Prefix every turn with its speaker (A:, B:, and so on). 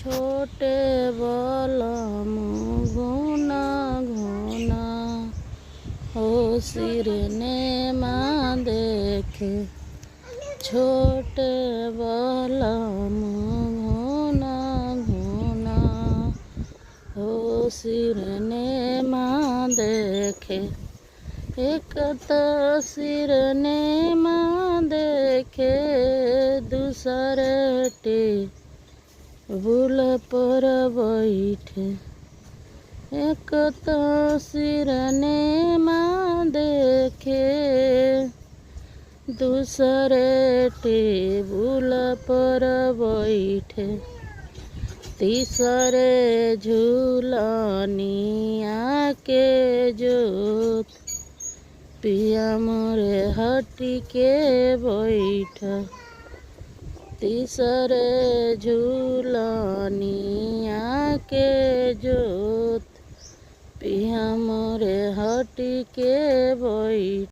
A: ছোটে বলম ঘুনা ঘুনা ও সিরনে মা দেখে ছোটে বলম ঘুনা ঘুনা ও सिरने माँ देखे एक तो सिरने माँ देखे दूसरे टेबुल पर बैठे एक तो सिरने माँ देखे दूसरे टेबुल पर बैठे तीसरे झूलनिया के जोत पिया मोरे हटी के बैठ तीसरे झूलनिया के जोत पिया मोरे हटी के बैठ।